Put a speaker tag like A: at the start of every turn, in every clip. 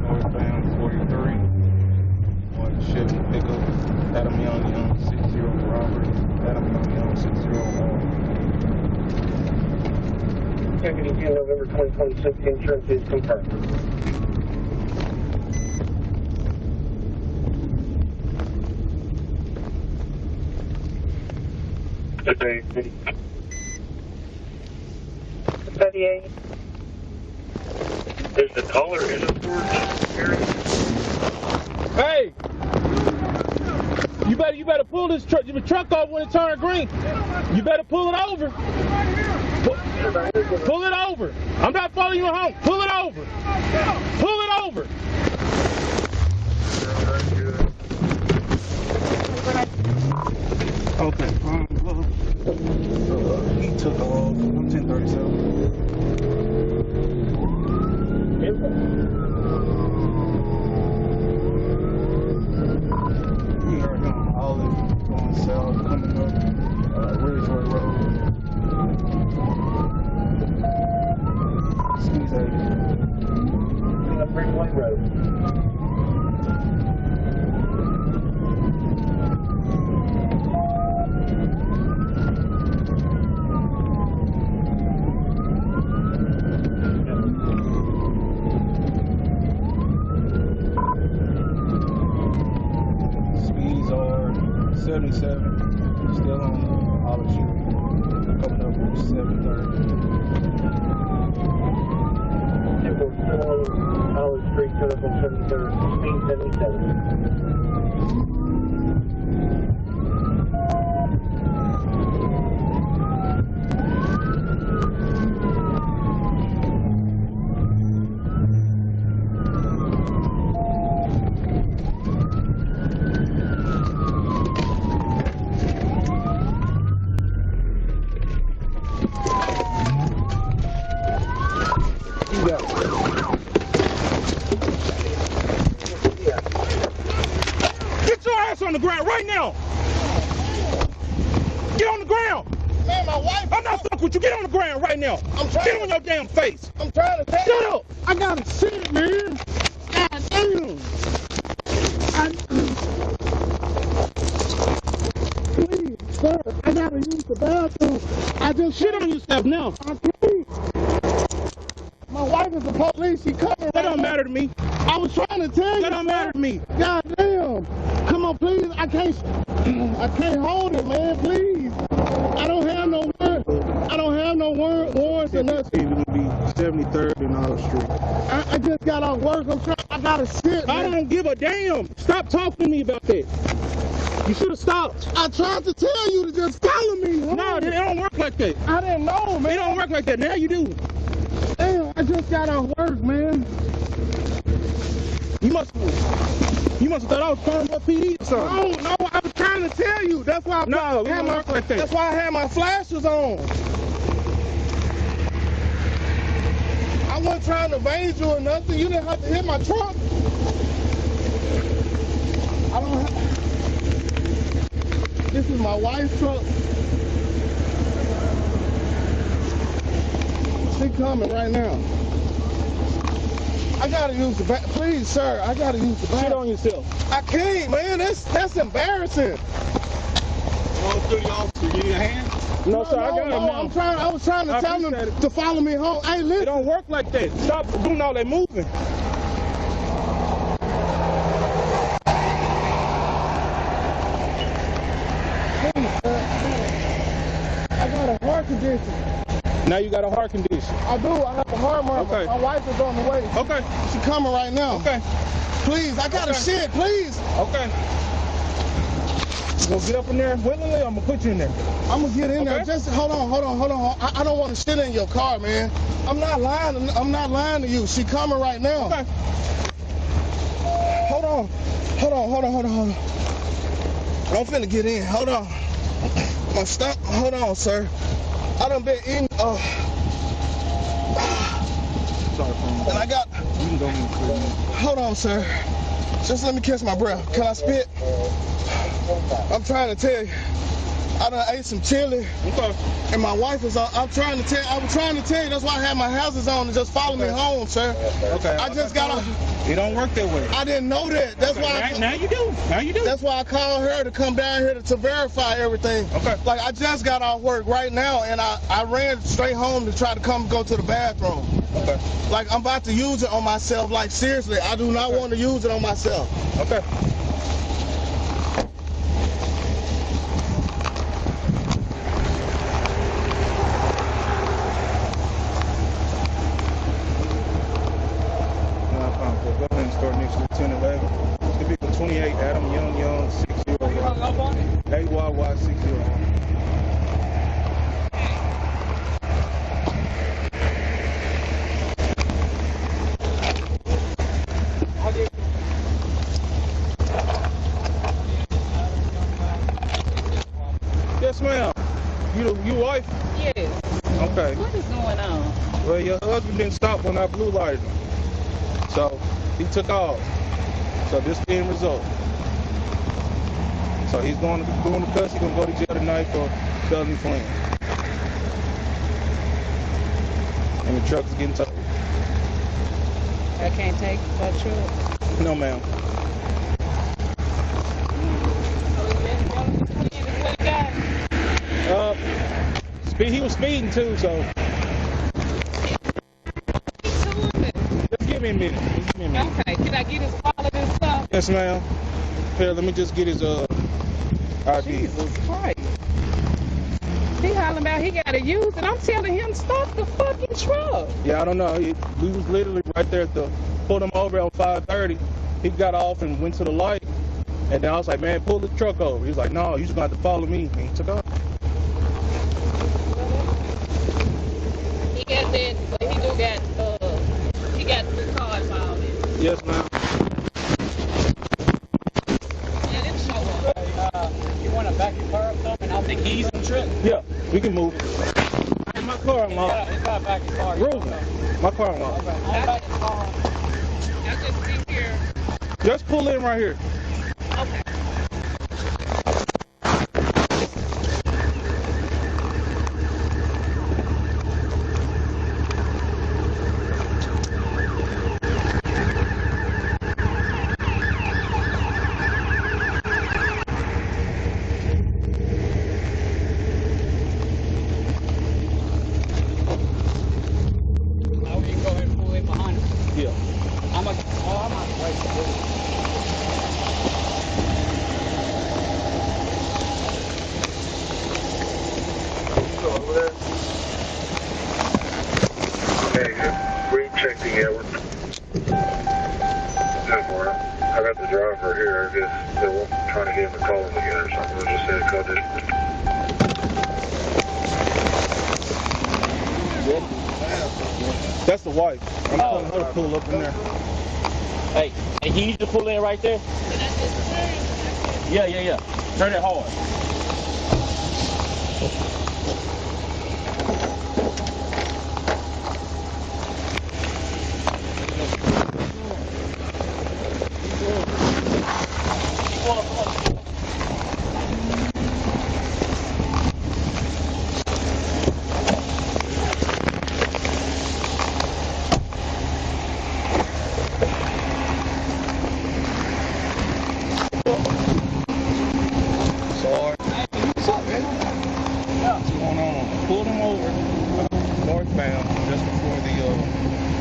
A: Northbound 43. One Chevy pickup. Adam Young 60 Robert. Adam Young 60
B: Deputy 10 November 2026, insurance is confirmed. Today, 38. Is the caller in the area?
C: Hey! You better pull this truck over when it turns green. You better pull it over. Pull it over. I'm not following you home. Pull it over. Pull it over.
A: Okay. He took off. I'm 1037. We are on Olive, going south, coming up Ridgeway Road. Squeeze 80.
B: Coming up Ridgeway Road.
A: Speeds are 77, still on Olive Street, coming up with 730.
B: Airport 4, Olive Street, telephone 73rd, speed 77.
C: Get your ass on the ground right now. Get on the ground.
D: Man, my wife.
C: I'm not stuck with you. Get on the ground right now.
D: I'm trying.
C: Get on your damn face.
D: I'm trying to tell you.
C: Shut up.
D: I gotta sit, man. God damn. Please, sir. I gotta use the bathroom. I just
C: Shit on yourself now.
D: I can't. My wife is the police. She coming.
C: That don't matter to me.
D: I was trying to tell you.
C: That don't matter to me.
D: God damn. Come on, please. I can't hold it, man. Please. I don't have no word. I don't have no warrants or nothing.
A: It would be 73rd and Olive Street.
D: I just got off work. I gotta sit,
C: I
D: man.
C: don't give a damn. Stop talking to me about that. You should have stopped.
D: I tried to tell you to just follow me.
C: No, it don't work like that.
D: I didn't know, man.
C: It don't work like that. Now you do.
D: Damn, I just got off work, man.
C: You must have thought I was calling up PD or something.
D: No, I was trying to tell you. That's why
C: No, it don't work like that.
D: That's why I had my flashes on. I wasn't trying to evade you or nothing. You didn't have to hit my truck. I don't have... This is my wife's truck. She coming right now. I gotta use the back. Please, sir, I gotta use the back.
C: Shit on yourself.
D: I can't, man. That's embarrassing.
A: Well, through the officer, you need a hand?
C: No, sir, I got it now.
D: I was trying to
C: I
D: tell them
C: appreciate it.
D: to follow me home. Hey,
C: It
D: listen.
C: don't work like that. Stop doing all that moving.
D: I got a heart condition.
C: Now you got a heart condition.
D: I do. I have a heart murmur.
C: Okay.
D: My wife is on the way.
C: Okay.
D: She coming right now.
C: Okay.
D: Please, I gotta
C: Okay.
D: shit. Please.
C: Okay. You gonna get up in there willingly? I'm gonna put you in there.
D: I'm gonna get in there.
C: Okay.
D: Just hold on. I don't want to shit in your car, man. I'm not lying. I'm not lying to you. She coming right now.
C: Okay.
D: Hold on. I'm finna get in. Hold on. My stomach. Hold on, sir. I done been eating.
A: Sorry, phone.
D: And I got.
A: You can go in and clear me.
D: Hold on, sir. Just let me catch my breath. Can I spit? I'm trying to tell you. I done ate some chili.
C: Okay.
D: And my wife was on. I was trying to tell you. That's why I had my hazards on to just follow me home, sir.
C: Okay.
D: I just got off.
C: It don't work that way.
D: I didn't know that. That's why.
C: Now you do. Now you do.
D: That's why I called her to come down here to verify everything.
C: Okay.
D: Like I just got off work right now, and I ran straight home to try to go to the bathroom.
C: Okay.
D: Like I'm about to use it on myself. Like seriously, I do not want to use it on myself.
C: Okay. Go ahead and start next to 1011. It's gonna be for 28 Adam Young 60. AYY 60. Yes, ma'am. You wife?
E: Yes.
C: Okay.
E: What is going on?
C: Well, your husband didn't stop when I blue lighted him. So he took off. So this is the end result. So he's going to custody. He's going to go to jail tonight for felony fleeing. And the truck is getting towed.
E: I can't take that truck.
C: No, ma'am. He was speeding too, so. Just give me a minute.
E: Okay, can I get his wallet and stuff?
C: Yes, ma'am. Here, let me just get his ID.
E: Jesus Christ. He hollering about he gotta use it. I'm telling him stop the fucking truck.
C: Yeah, I don't know. We was literally right there at pulled him over at 5:30. He got off and went to the light. And then I was like, man, pull the truck over. He was like, no, you just got to follow me. And he took off.
E: He got that, but he got 3 cars all in.
C: Yes, ma'am.
E: Yeah, it show up.
F: You want to back your car up though, and I'll take keys in the truck?
C: Yeah, we can move. Hey, my car unlocked.
F: It's got to back your car.
C: Ruben, my car unlocked.
F: I'll back your car.
E: I just be here.
C: Just pull in right here.
E: Okay.
F: Now we can go ahead and pull in behind him.
C: Yeah.
F: I'm on the way.
B: Over there. Hey, recheck the hour. 10-4. I got the driver here. I guess they won't trying to get him to call him again or something. We'll just say the code didn't.
C: That's the wife. I'm telling her to pull up in there.
F: Hey, he needs to pull in right there? Yeah. Turn it hard.
C: Sorry. What's up, man? What's going on? Pulled him over northbound just before the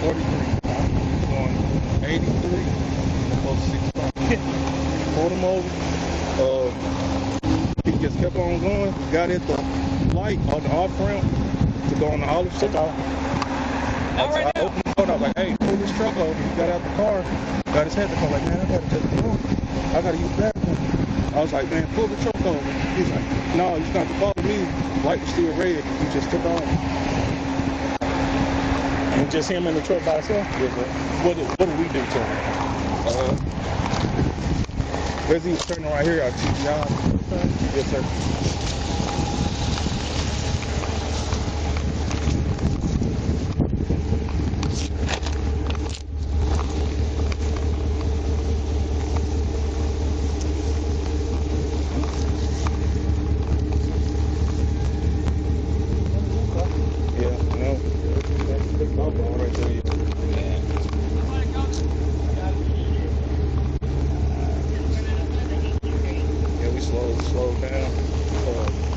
C: 43. Going 83, close to 65. Pulled him over. He just kept on going. Got at the light on the off ramp to go on the olive street. I opened the door. I was like, hey, pull this truck over. He got out the car. Got his head to the car. Like, man, I got to take the car. I got to use the bathroom. I was like, man, pull the truck over. He's like, no, you got to follow me. Light was still red. He just took off.
F: And just him in the truck by himself?
C: Yes, sir.
F: What did we do to him?
C: As he was turning right here, I GTI. Yes, sir.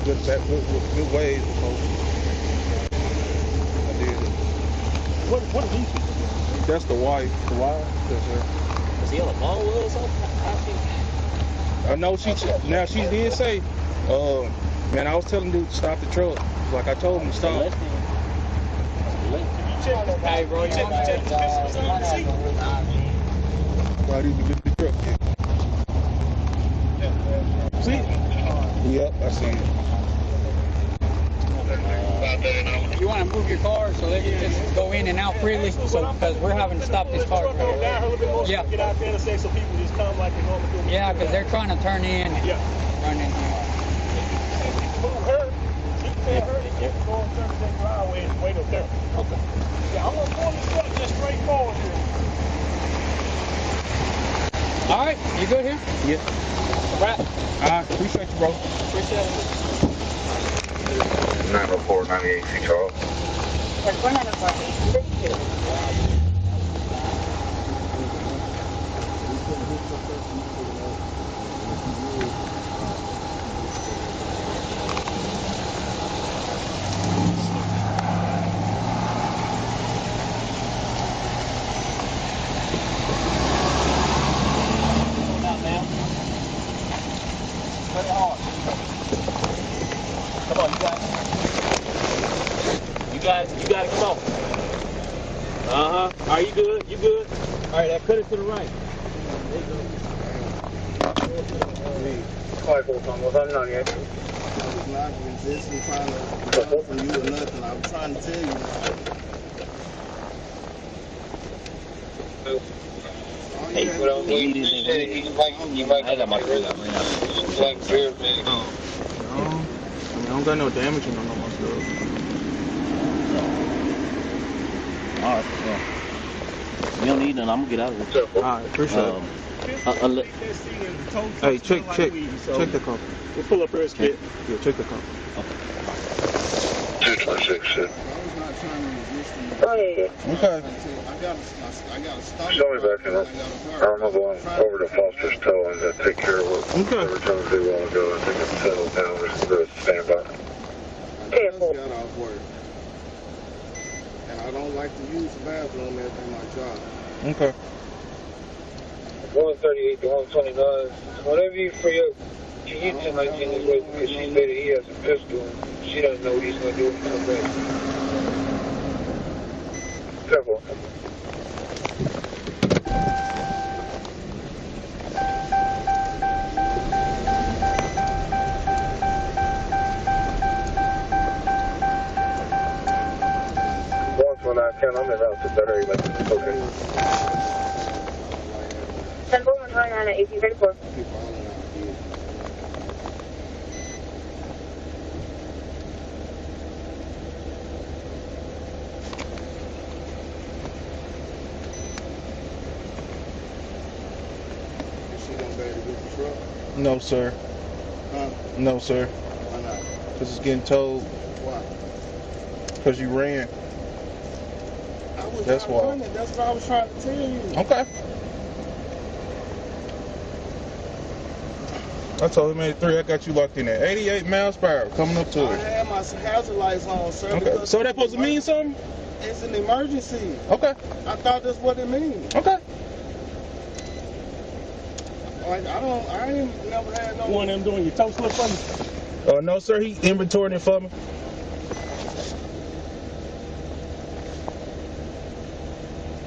C: good ways before I did it.
D: What are these people?
C: That's the wife. The wife? That's her.
F: Was he on a ball wheel or something?
C: I know she did say, man, I was telling dude to stop the truck. Like I told him to stop.
F: Hey, bro, you check the pictures on the seat.
C: Not even get the truck yet. See it? Yep, I see it.
F: You want to move your car so they can just go in and out freely? So because we're having to stop these cars. Yeah.
D: Get out there and say so people just come like they normally do.
F: Yeah, because they're trying to turn in.
D: Yeah.
F: Turn in.
D: Her, she can her to get go on Thursday driveway and wait up there. Okay. Yeah, I'm gonna pull this truck just straight forward here.
F: All right, you good here?
C: Yeah.
F: Right.
C: I appreciate you, bro.
F: Appreciate it.
B: 904, 98, Charles.
G: That's 104.
D: Come on, you got it. You got it, come on. Uh-huh. Are you good? You good? All right, now cut it to the right. There you go.
B: 541,
H: I was not resisting trying to run from you or nothing. I was trying to tell you.
B: Hey, what I'm doing, you might I got my friend out right now. Like beer, man.
C: No, I don't got no damage on my stuff.
I: Alright, well. You don't need none, I'm gonna get out of here.
C: Alright, appreciate it. Hey, check the car.
D: We'll pull up here, Skip.
C: Yeah, check the car.
B: 226,
H: I
B: sir.
H: was not trying to resist you.
B: Okay.
H: I got to stop.
B: Show me back in it. I'm going over to Foster's Toe and take care of whatever times they want to go. I think it's settled down. There's a standby.
H: I just got off work. And I don't like to use the bathroom after my job.
C: Okay.
B: 138 to 129. Whenever you free up, you need to 19 this way because she made it. He has a pistol. She doesn't know what he's going to do when he comes back. Careful. When I can, I'm in out to better even. Okay.
G: 10-129 at 1834.
H: Is she gonna be able to get the truck?
C: No, sir.
H: Huh?
C: No, sir.
H: Why not?
C: Because it's getting towed.
H: Why?
C: Because you ran. That's why.
H: Running. That's what I was trying to tell you.
C: Okay. I told him 83. I got you locked in at 88 miles per hour coming up to
H: I
C: it.
H: had my hazard lights on, sir.
C: Okay. So that supposed to mean something?
H: It's an emergency.
C: Okay.
H: I thought that's what it means.
C: Okay.
H: Like I ain't never had no.
D: One of them doing your toe slip for me?
C: No, sir. He inventoried it for me.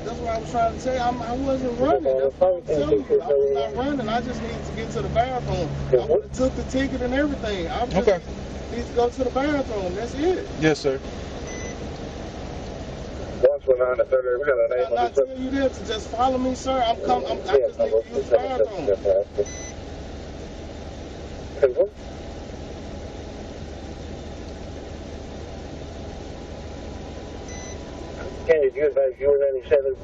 H: That's what I was trying to tell you. I wasn't running. That's what I was telling you. I was not running. I just needed to get to the bathroom. I would have took the ticket and everything. I just need to go to the bathroom. That's it.
C: Yes, sir.
B: 129 to 30. We got a name
H: I'm not telling you this. Just follow me, sir. I just need to use the bathroom.
B: Can you use that view 97?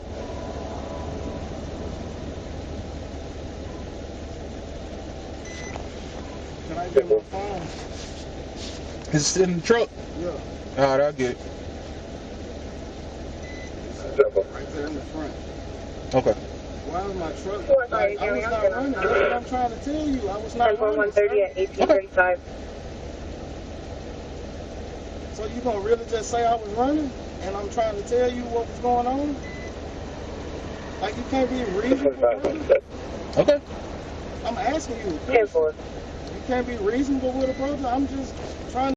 H: Can I get my phone?
C: It's in the truck.
H: Yeah.
C: All right, I'll get it.
H: Right there in the front.
C: Okay.
H: Why is my truck? I was not running. That's what I'm trying to tell you. I was not running.
G: 130 at 1835.
H: you gonna really just say I was running and I'm trying to tell you what was going on? Like, you can't be reasonable, brother?
C: Okay.
H: I'm asking you.
G: Careful.
H: You can't be reasonable with a brother? I'm just trying